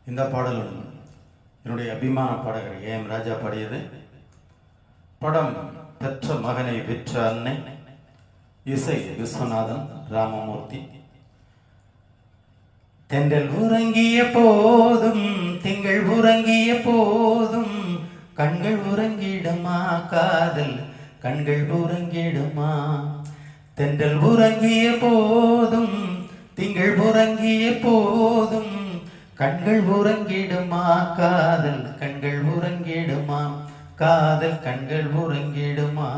இந்த பாடலும் என்னுடைய அபிமான பாடகர் ஏஎம் ராஜா பாடியது. படம் பெற்ற மகனை விற்ற அன்னை, இசை விஸ்வநாதன், ராமமூர்த்தி. தென்றல் உறங்கிய போதும் திங்கள் உறங்கிய போதும் கண்கள் உறங்கிடுமா காதல் கண்கள் உறங்கிடுமா. தென்றல் உறங்கிய போதும் திங்கள் உறங்கிய போதும் கண்கள் உறங்கிடுமா காதல் கண்கள் உறங்கிடுமா காதல் கண்கள் உறங்கிடுமா.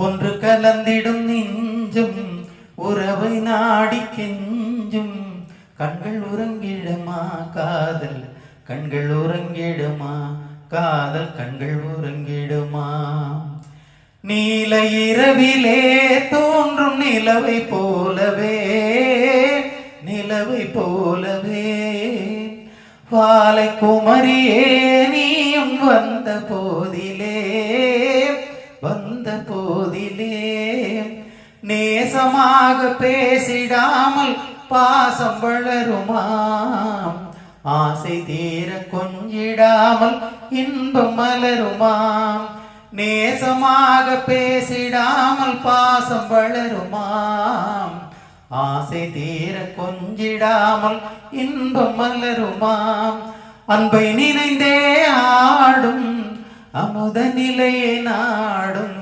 ஒன்று கலந்திடும் நெஞ்சும் உறவை நாடி கெஞ்சும் கண்கள் உறங்கிடுமா காதல் கண்கள் உறங்கிடுமா காதல் கண்கள் உறங்கிடுமா. நீல இரவிலே தோன்றும் நிலவை போலவே நிலவை போலவே வாலை குமரியே நீயும் வந்த போதிலே வந்த போதிலே நேசமாக பேசிடாமல் பாசம் வளருமாம். ஆசை தீர கொஞ்சிடாமல் இன்பம் மலருமாம். நேசமாக பேசிடாமல் பாசம் வளருமாம். ஆசை தீர கொஞ்சிடாமல் இன்பம் மலருமாம். அன்பை நினைந்தே ஆடும் அமுத நிலையை நாடும்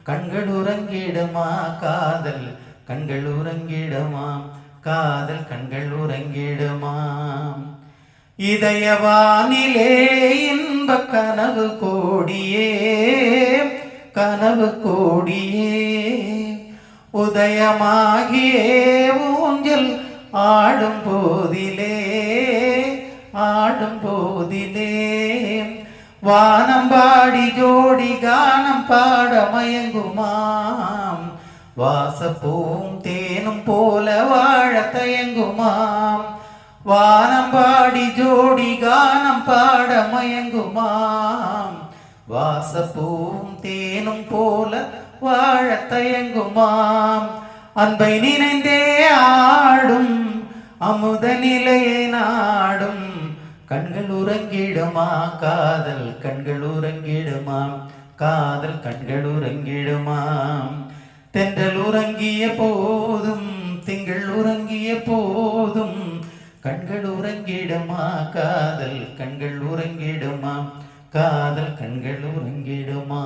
கண்கள் உறங்கிடுமா காதல் கண்கள் உறங்கிடுமாம் காதல் கண்கள் உறங்கிடுமாம். இதயவானிலே இன்ப கனவு கோடியே கனவு கோடியே உதயமாகியே ஊஞ்சல் ஆடும் போதிலே ஆடும் போதிலே வானம் பாடி ஜோடி கானம் பாட மயங்குமாம். வாசப்பூவும் தேனும் போல வாழ தயங்குமாம். வானம் பாடி ஜோடி கானம் பாட மயங்குமாம். வாசப்பூவும் தேனும் போல வாழ தயங்குமாம். அன்பை நினைந்தே ஆடும் அமுத நிலையை நாடும் கண்கள் உறங்கிடுமா காதல் கண்கள் உறங்கிடுமாம் காதல் கண்கள் உறங்கிடுமாம். தென்றல் உறங்கிய போதும் திங்கள் உறங்கிய போதும் கண்கள் உறங்கிடுமா காதல் கண்கள் உறங்கிடுமா காதல் கண்கள் உறங்கிடுமா.